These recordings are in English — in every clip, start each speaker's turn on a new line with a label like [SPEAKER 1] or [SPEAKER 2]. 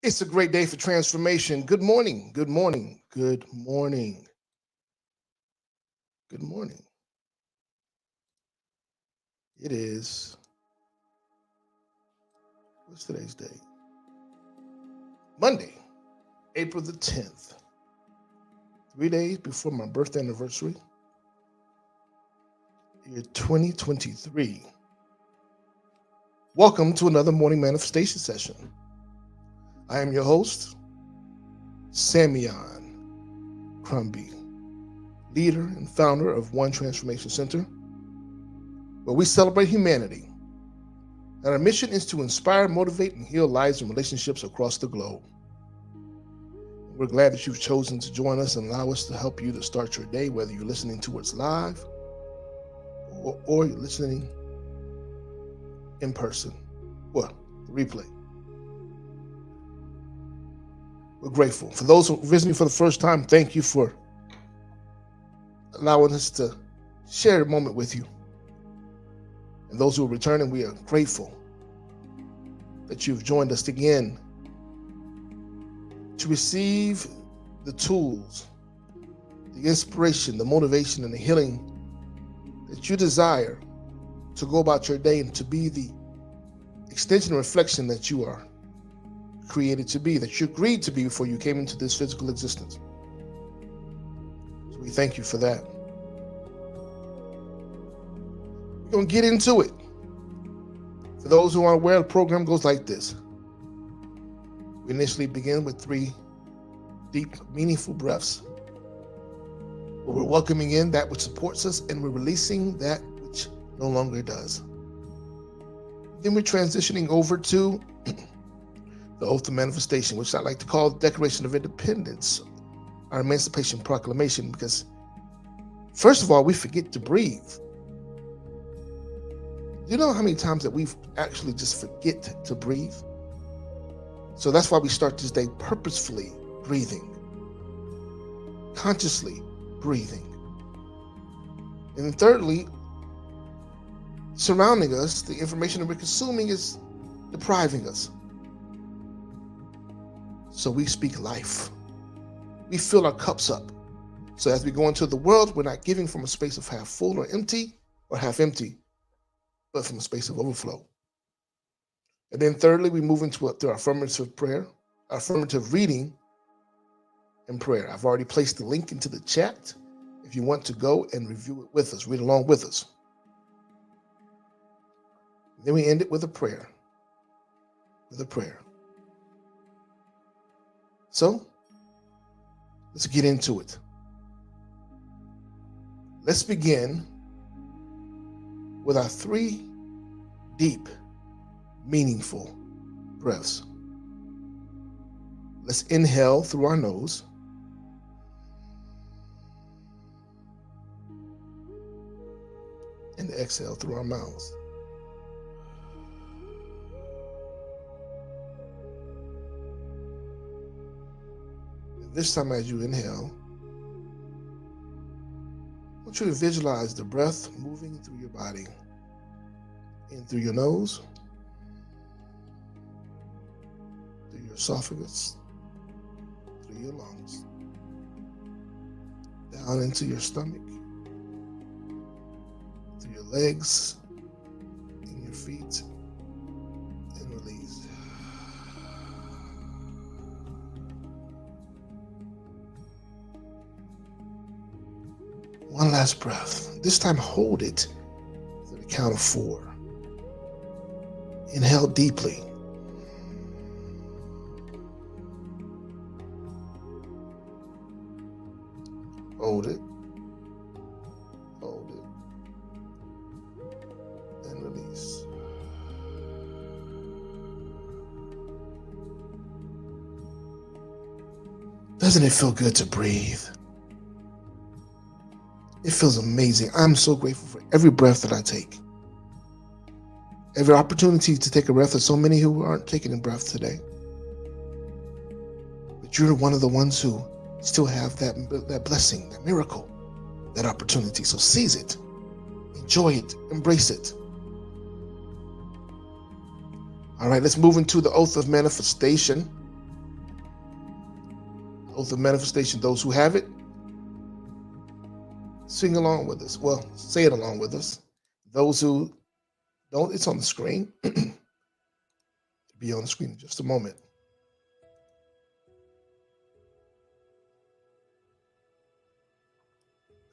[SPEAKER 1] It's a great day for transformation. Good morning. Good morning. Good morning. Good morning. It is, what's today's date? Monday, April the 10th. 3 days before my birthday anniversary, year 2023. Welcome to another morning manifestation session. I am your host, Samion Crumby, leader and founder of One Transformation Center, where we celebrate humanity. And our mission is to inspire, motivate, and heal lives and relationships across the globe. We're glad that you've chosen to join us and allow us to help you to start your day, whether you're listening to us live or you're listening in person. Well, the replay. We're grateful. For those who are visiting for the first time, thank you for allowing us to share a moment with you. And those who are returning, we are grateful that you've joined us again to receive the tools, the inspiration, the motivation, and the healing that you desire to go about your day and to be the extension and reflection that you are created to be, that you agreed to be before you came into this physical existence. So we thank you for that. We're going to get into it. For those who aren't aware, the program goes like this. We initially begin with 3 deep, meaningful breaths, where we're welcoming in that which supports us and we're releasing that which no longer does. Then we're transitioning over to the Oath of Manifestation, which I like to call the Declaration of Independence, our Emancipation Proclamation, because first of all, we forget to breathe. Do you know how many times that we actually just forget to breathe? So that's why we start this day purposefully breathing, consciously breathing. And then thirdly, surrounding us, the information that we're consuming is depriving us. So we speak life. We fill our cups up. So as we go into the world, we're not giving from a space of half full or half empty, but from a space of overflow. And then thirdly, we move into our affirmative prayer, our affirmative reading and prayer. I've already placed the link into the chat if you want to go and review it with us, read along with us. Then we end it with a prayer. So, let's get into it. Let's begin with our 3 deep, meaningful breaths. Let's inhale through our nose. And exhale through our mouths. This time as you inhale, I want you to visualize the breath moving through your body. In through your nose, through your esophagus, through your lungs, down into your stomach, through your legs, and your feet, and release. One last breath. This time hold it to the count of 4. Inhale deeply. Hold it. And release. Doesn't it feel good to breathe? It feels amazing. I'm so grateful for every breath that I take. Every opportunity to take a breath. There's so many who aren't taking a breath today. But you're one of the ones who still have that blessing, that miracle, that opportunity. So seize it, enjoy it, embrace it. All right, let's move into the Oath of Manifestation. Oath of manifestation. Those who have it, sing along with us. Well, say it along with us. Those who don't, it's on the screen. It'll be on the screen in just a moment.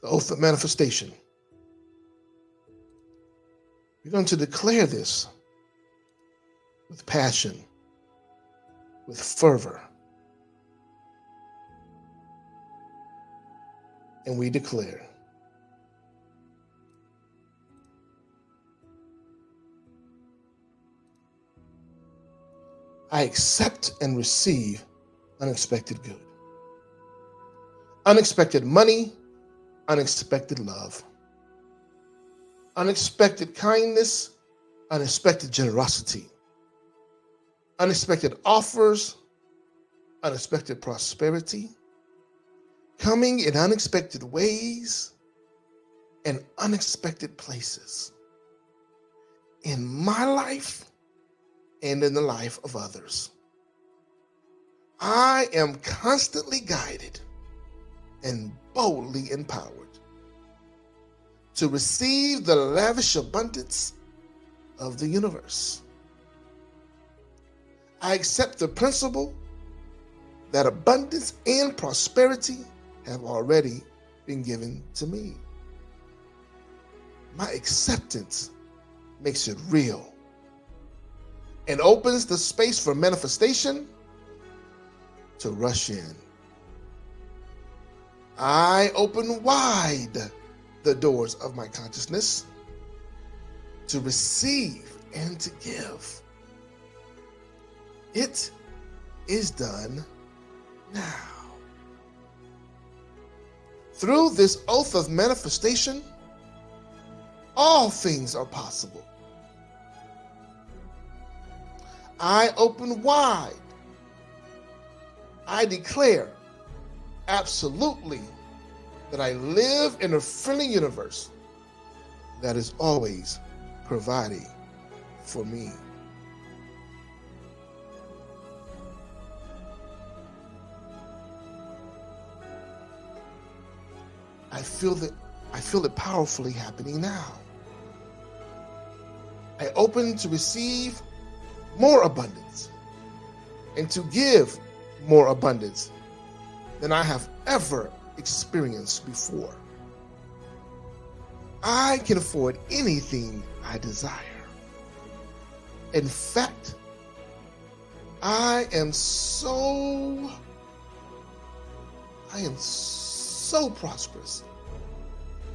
[SPEAKER 1] The oath of manifestation. We're going to declare this with passion, with fervor. And we declare, I accept and receive unexpected good, unexpected money, unexpected love, unexpected kindness, unexpected generosity, unexpected offers, unexpected prosperity, coming in unexpected ways and unexpected places in my life and in the life of others. I am constantly guided and boldly empowered to receive the lavish abundance of the universe. I accept the principle that abundance and prosperity have already been given to me. My acceptance makes it real and opens the space for manifestation to rush in. I open wide the doors of my consciousness to receive and to give. It is done now. Through this oath of manifestation, all things are possible. I open wide. I declare absolutely that I live in a friendly universe that is always providing for me. I feel it powerfully happening now. I open to receive more abundance and to give more abundance than I have ever experienced before. I can afford anything I desire. In fact, I am so prosperous,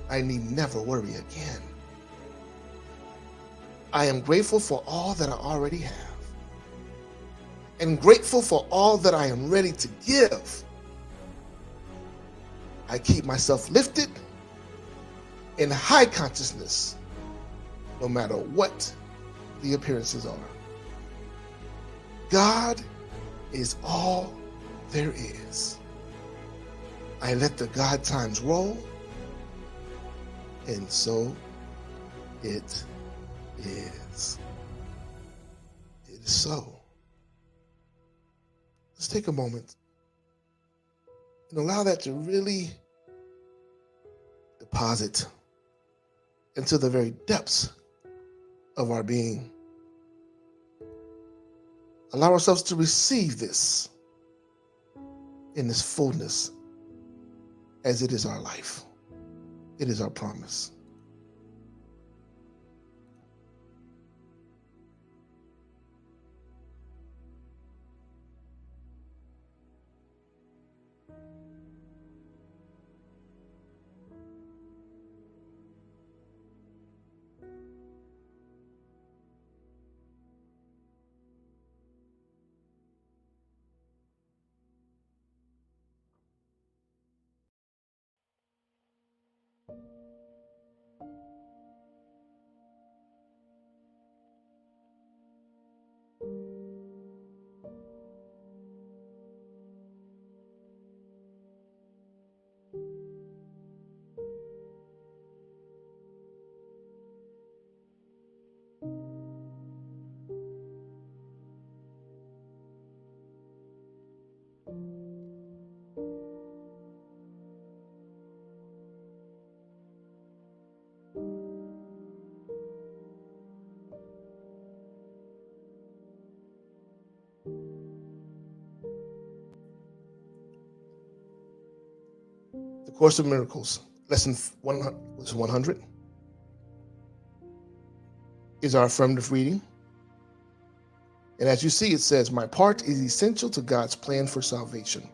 [SPEAKER 1] I need never worry again. I am grateful for all that I already have and grateful for all that I am ready to give. I keep myself lifted in high consciousness, no matter what the appearances are. God is all there is. I let the God times roll, and so it is. It is so. Let's take a moment and allow that to really deposit into the very depths of our being. Allow ourselves to receive this in this fullness, as it is our life. It is our promise. The Course of Miracles, lesson 100, is our affirmative reading. And as you see, it says, my part is essential to God's plan for salvation.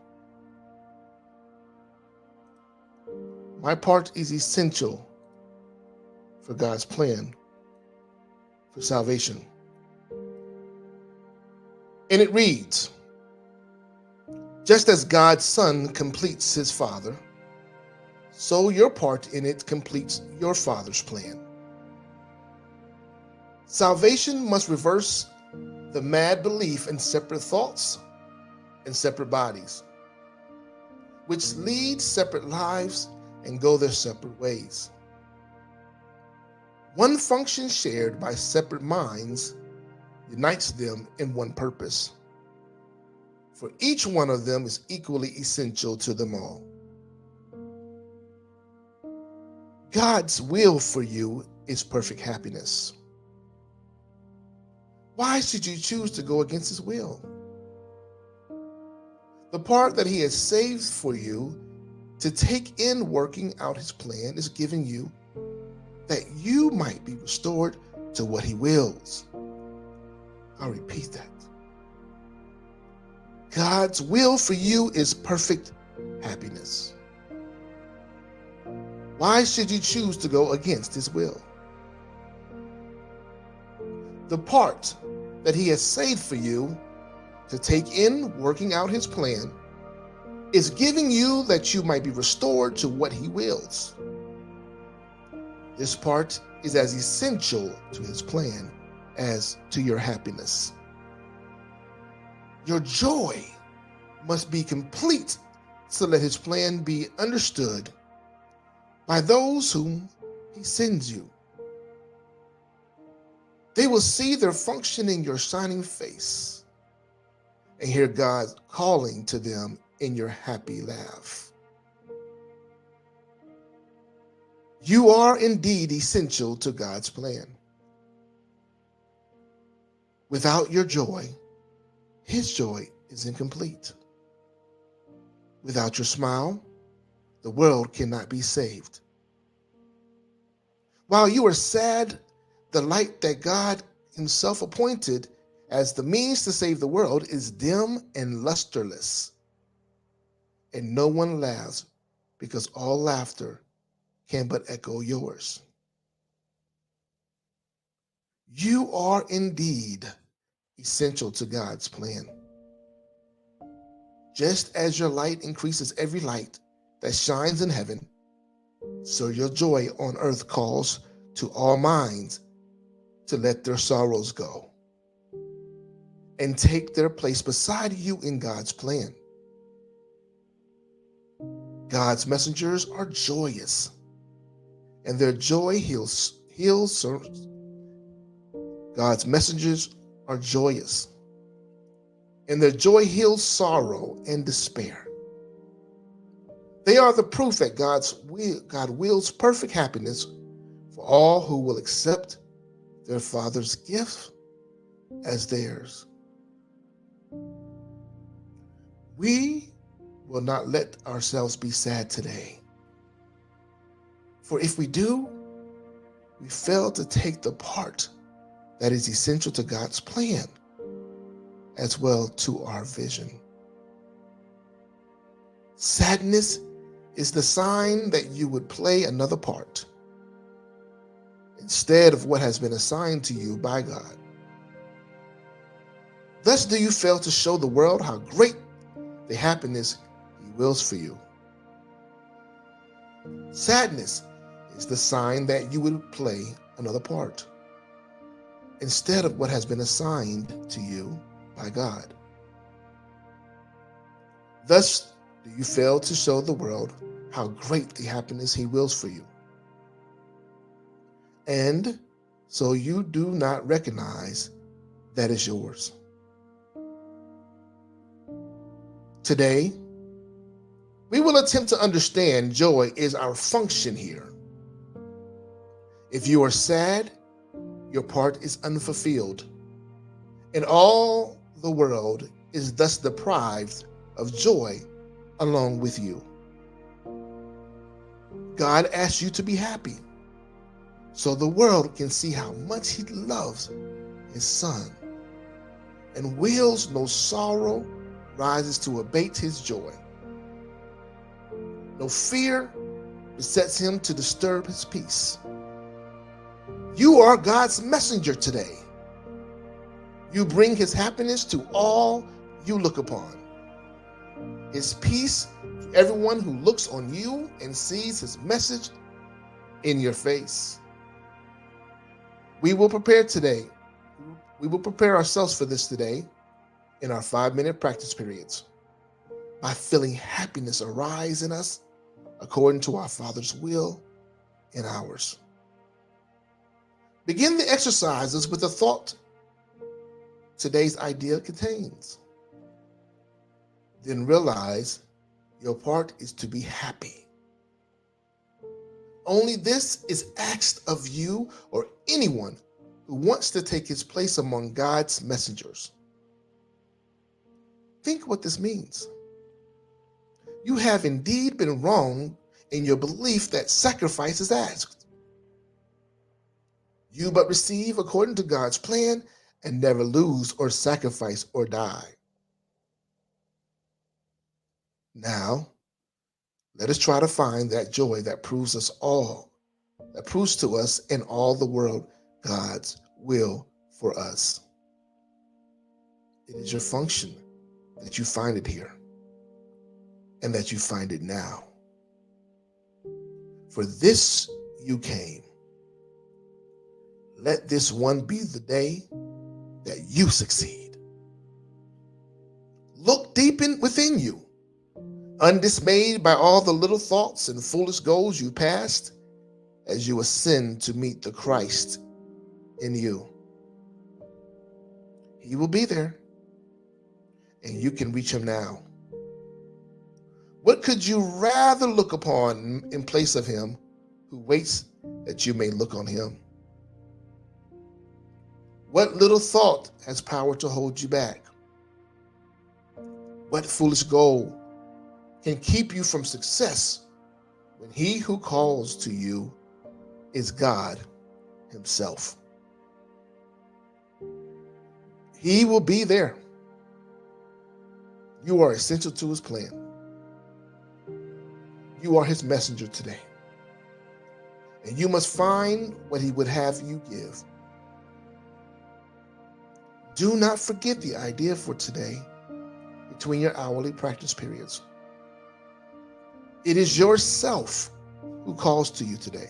[SPEAKER 1] My part is essential for God's plan for salvation. And it reads, just as God's Son completes his Father, so your part in it completes your Father's plan. Salvation must reverse the mad belief in separate thoughts and separate bodies, which lead separate lives and go their separate ways. One function shared by separate minds unites them in one purpose, for each one of them is equally essential to them all. God's will for you is perfect happiness. Why should you choose to go against his will? The part that he has saved for you to take in working out his plan is given you that you might be restored to what he wills. I'll repeat that. God's will for you is perfect happiness. Why should you choose to go against his will? The part that he has saved for you to take in working out his plan is giving you that you might be restored to what he wills. This part is as essential to his plan as to your happiness. Your joy must be complete so that his plan be understood by those whom he sends you. They will see their function in your shining face and hear God calling to them in your happy laugh. You are indeed essential to God's plan. Without your joy, his joy is incomplete. Without your smile, the world cannot be saved. While you are sad, the light that God himself appointed as the means to save the world is dim and lusterless. And no one laughs because all laughter can but echo yours. You are indeed essential to God's plan. Just as your light increases every light that shines in heaven, so your joy on earth calls to all minds to let their sorrows go and take their place beside you in God's plan. God's messengers are joyous, and their joy heals. God's messengers are joyous, and their joy heals sorrow and despair. They are the proof that God wills perfect happiness for all who will accept their Father's gift as theirs. We will not let ourselves be sad today, for if we do, we fail to take the part that is essential to God's plan as well to our vision. Sadness is the sign that you would play another part instead of what has been assigned to you by God. Thus do you fail to show the world how great the happiness he wills for you. Sadness is the sign that you would play another part instead of what has been assigned to you by God. Thus do you fail to show the world how great the happiness he wills for you. And so you do not recognize that is yours. Today, we will attempt to understand joy is our function here. If you are sad, your part is unfulfilled, and all the world is thus deprived of joy along with you. God asks you to be happy so the world can see how much he loves his son and wills no sorrow rises to abate his joy. No fear besets him to disturb his peace. You are God's messenger today. You bring his happiness to all you look upon, his peace to everyone who looks on you and sees his message in your face. We will prepare today. We will prepare ourselves for this today in our 5-minute practice periods by feeling happiness arise in us according to our Father's will and ours. Begin the exercises with the thought today's idea contains. Then realize your part is to be happy. Only this is asked of you or anyone who wants to take his place among God's messengers. Think what this means. You have indeed been wrong in your belief that sacrifice is asked. You but receive according to God's plan and never lose or sacrifice or die. Now, let us try to find that joy that proves to us and all the world God's will for us. It is your function that you find it here and that you find it now. For this you came. Let this one be the day that you succeed. Look deep within you, undismayed by all the little thoughts and foolish goals you passed as you ascend to meet the Christ in you. He will be there, and you can reach him now. What could you rather look upon in place of him who waits that you may look on him? What little thought has power to hold you back? What foolish goal can keep you from success when he who calls to you is God himself? He will be there. You are essential to his plan. You are his messenger today. And you must find what he would have you give. Do not forget the idea for today between your hourly practice periods. It is yourself who calls to you today.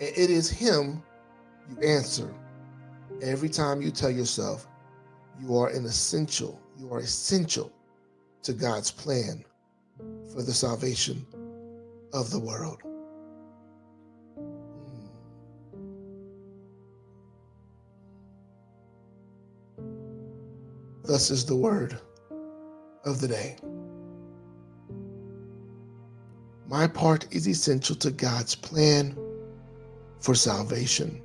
[SPEAKER 1] And it is him you answer every time you tell yourself you are essential to God's plan for the salvation of the world. Thus is the word of the day. My part is essential to God's plan for salvation.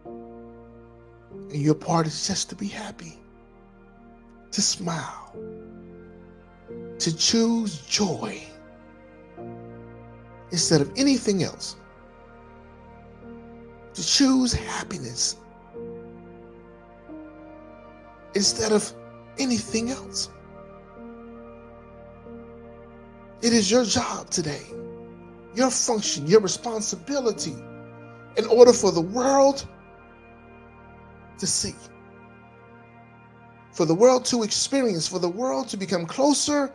[SPEAKER 1] And your part is just to be happy, to smile, to choose joy instead of anything else, to choose happiness instead of anything else. It is your job today, your function, your responsibility, in order for the world to see, for the world to experience, for the world to become closer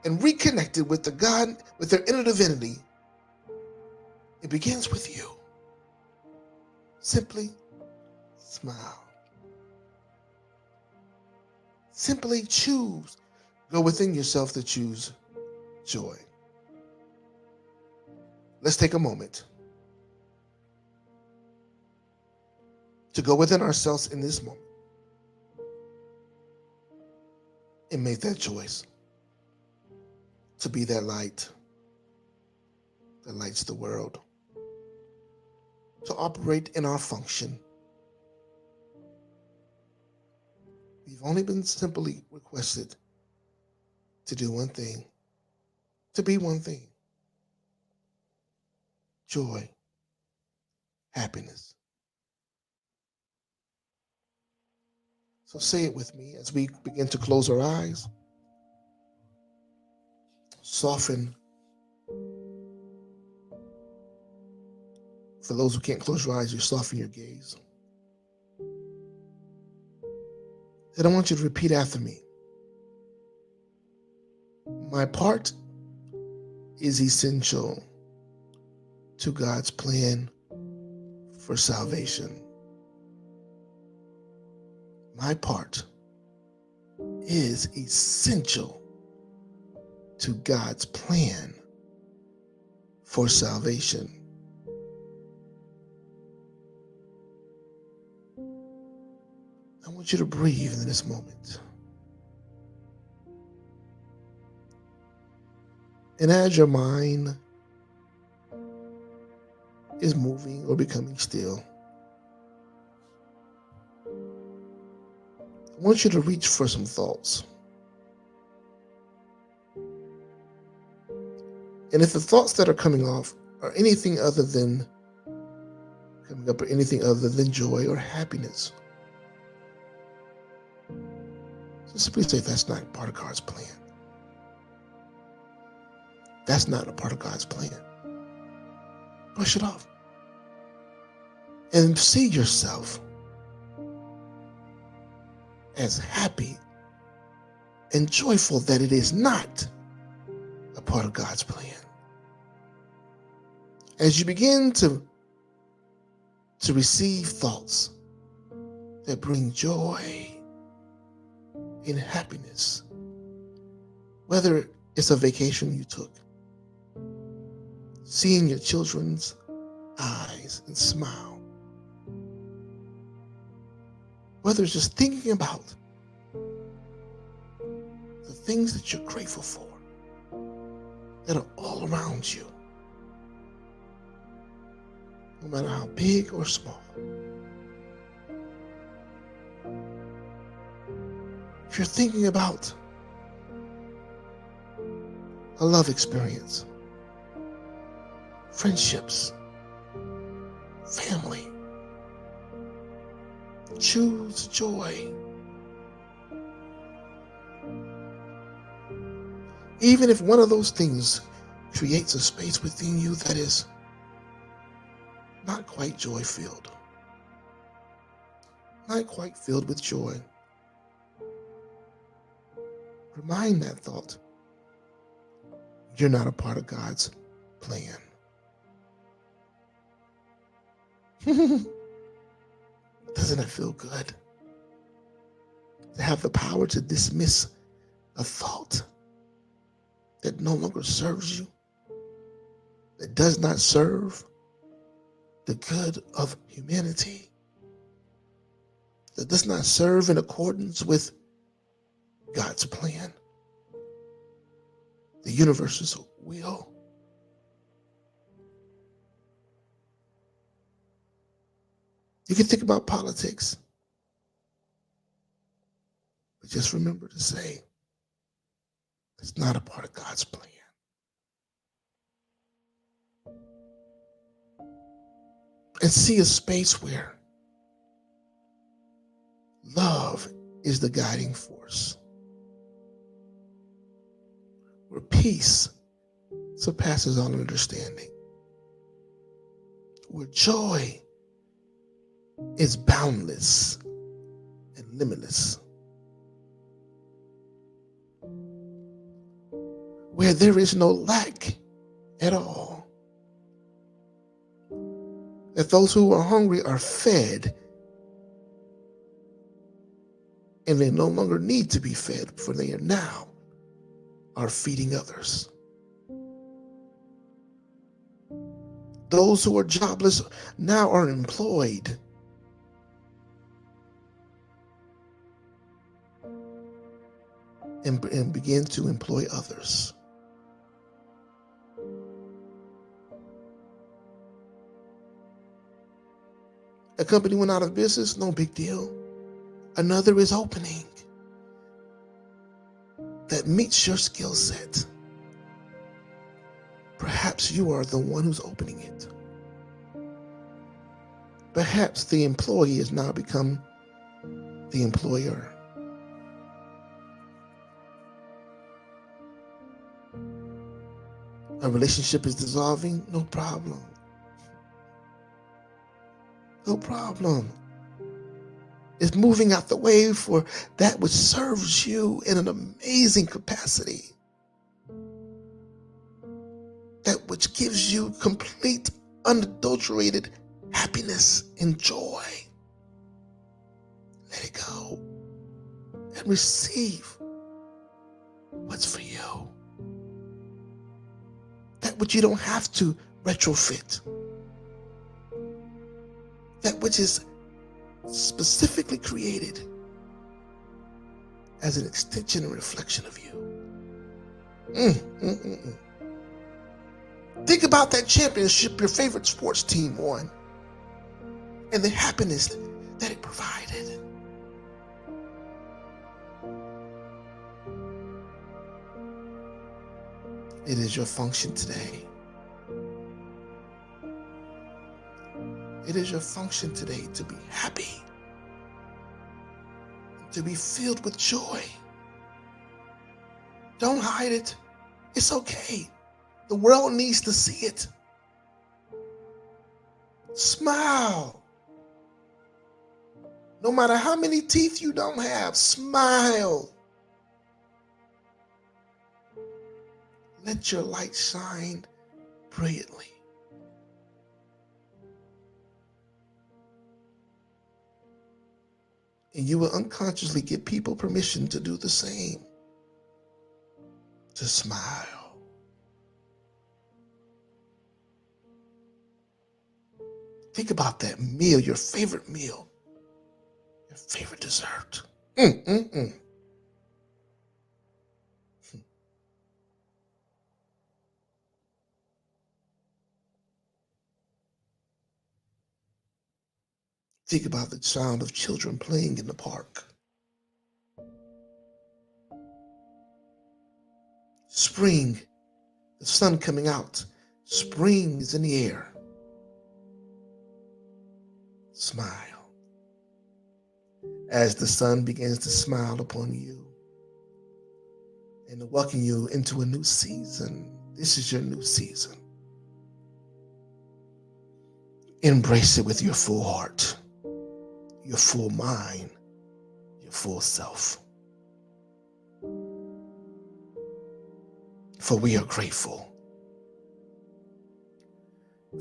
[SPEAKER 1] and reconnected with the God, with their inner divinity. It begins with you. Simply smile. Simply choose. Go within yourself to choose joy. Let's take a moment to go within ourselves in this moment and make that choice to be that light that lights the world, to operate in our function. We've only been simply requested to do one thing, to be one thing: joy, happiness. So say it with me as we begin to close our eyes. Soften. For those who can't close your eyes, you soften your gaze. Then I want you to repeat after me. My part is essential to God's plan for salvation. My part is essential to God's plan for salvation. I want you to breathe in this moment. And as your mind is moving or becoming still, I want you to reach for some thoughts. And if the thoughts that are coming off are anything other than joy or happiness, so simply say that's not part of God's plan. That's not a part of God's plan. Brush it off. And see yourself as happy and joyful that it is not a part of God's plan. As you begin to receive thoughts that bring joy and happiness, whether it's a vacation you took, seeing your children's eyes and smile, whether it's just thinking about the things that you're grateful for that are all around you, no matter how big or small. If you're thinking about a love experience, friendships, family, choose joy. Even if one of those things creates a space within you that is not quite joy-filled, not quite filled with joy, remind that thought you're not a part of God's plan. Doesn't it feel good to have the power to dismiss a thought that no longer serves you, that does not serve the good of humanity, that does not serve in accordance with God's plan, the universe's will? You can think about politics, but just remember to say, it's not a part of God's plan. And see a space where love is the guiding force, where peace surpasses all understanding, where joy is boundless and limitless, where there is no lack at all, that those who are hungry are fed and they no longer need to be fed, for they are now feeding others. Those who are jobless now are employed. And begin to employ others. A company went out of business, no big deal. Another is opening that meets your skill set. perhaps you are the one who's opening it. Perhaps the employee has now become the employer. A relationship is dissolving? No problem. No problem. It's moving out the way for that which serves you in an amazing capacity. That which gives you complete, unadulterated happiness and joy. Let it go and receive what's for you. That which you don't have to retrofit. That which is specifically created as an extension and reflection of you. Think about that championship your favorite sports team won and the happiness that it provided. It is your function today. It is your function today to be happy, to be filled with joy. Don't hide it. It's okay. The world needs to see it. Smile. No matter how many teeth you don't have, smile. Let your light shine brilliantly. And you will unconsciously give people permission to do the same. To smile. Think about that meal, your favorite meal, your favorite dessert. Think about the sound of children playing in the park. Spring, the sun coming out. Spring is in the air. Smile. As the sun begins to smile upon you and to welcome you into a new season. This is your new season. Embrace it with your full heart, your full mind, your full self. For we are grateful.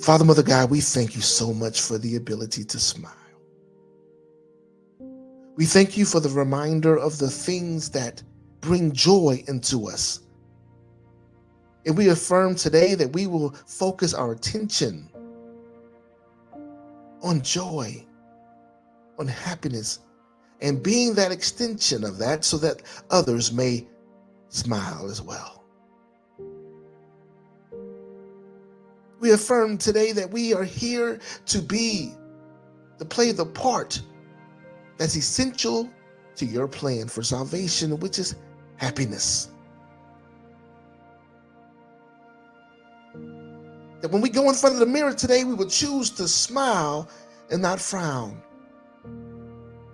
[SPEAKER 1] Father, Mother God, we thank you so much for the ability to smile. We thank you for the reminder of the things that bring joy into us. And we affirm today that we will focus our attention on joy, on happiness, and being that extension of that so that others may smile as well. We affirm today that we are here to play the part that's essential to your plan for salvation, which is happiness. That when we go in front of the mirror today, we will choose to smile and not frown.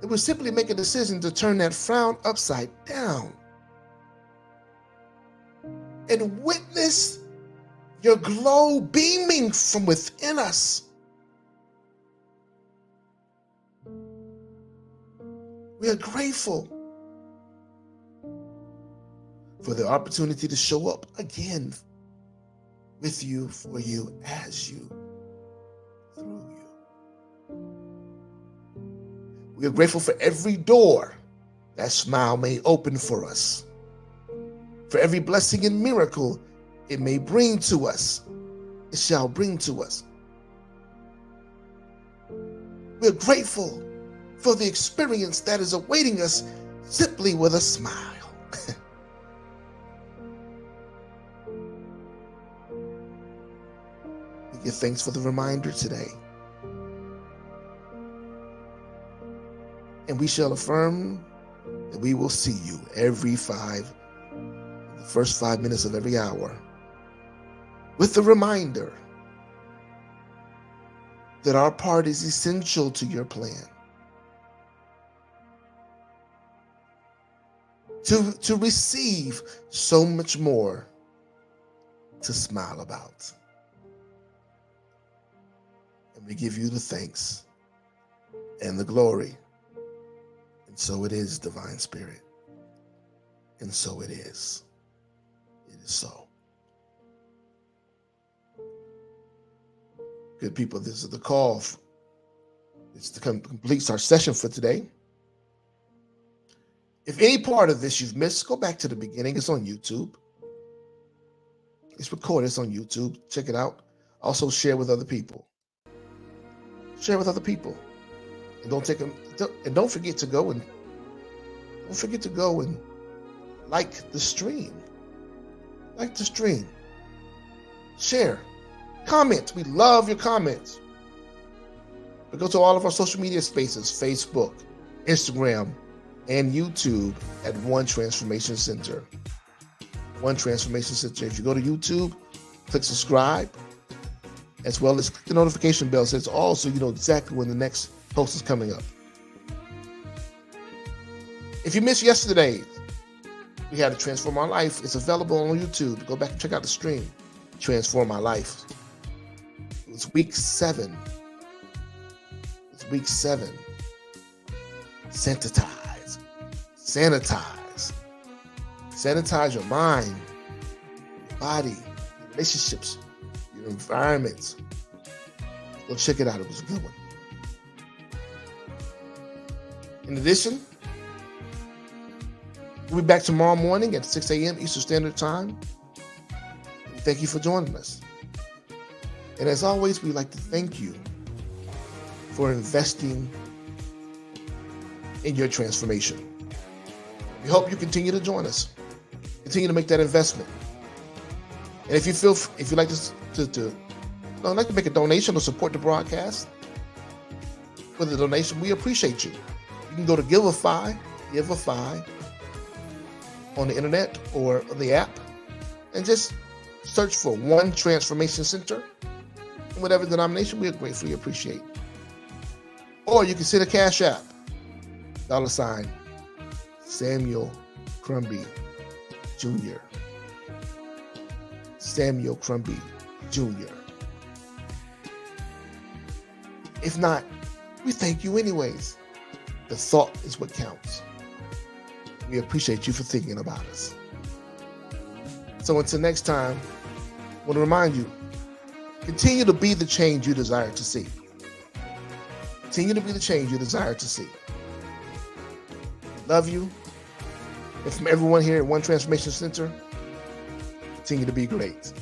[SPEAKER 1] That we'll simply make a decision to turn that frown upside down and witness your glow beaming from within us. We are grateful for the opportunity to show up again with you, for you, as you, through you. We are grateful for every door that smile may open for us, for every blessing and miracle it may bring to us, it shall bring to us. We're grateful for the experience that is awaiting us simply with a smile. We give thanks for the reminder today. And we shall affirm that we will see you the first 5 minutes of every hour. with the reminder that our part is essential to your plan. To receive so much more to smile about. And we give you the thanks and the glory. And so it is, Divine Spirit. And so it is. It is so. Good people, this is the call. This completes our session for today. If any part of this you've missed, go back to the beginning. It's on YouTube. It's recorded. It's on YouTube. Check it out. Also share with other people. Share with other people. And don't forget to go and like the stream. Like the stream. Share. Comment. We love your comments. We go to all of our social media spaces, Facebook, Instagram, and YouTube at One Transformation Center. One Transformation Center. If you go to YouTube, click subscribe, as well as click the notification bell so it's also you know exactly when the next post is coming up. If you missed yesterday, we had to Transform Our Life. It's available on YouTube. Go back and check out the stream. Transform My Life. It was week 7. It's week 7. Sanitize your mind, your body, your relationships, your environments. Go check it out. It was a good one. In addition, we'll be back tomorrow morning at 6 a.m. Eastern Standard Time. Thank you for joining us. And as always, we'd like to thank you for investing in your transformation. We hope you continue to join us. Continue to make that investment. And if you'd like to make a donation or support the broadcast with a donation, we appreciate you. You can go to Giveify on the internet or the app, and just search for One Transformation Center. In whatever denomination, we gratefully appreciate. Or you can send a Cash App, $ Samuel Crumby Jr. Samuel Crumby Jr. If not, we thank you anyways. The thought is what counts. We appreciate you for thinking about us. So until next time, I want to remind you, continue to be the change you desire to see. Continue to be the change you desire to see. Love you. And from everyone here at One Transformation Center, continue to be great.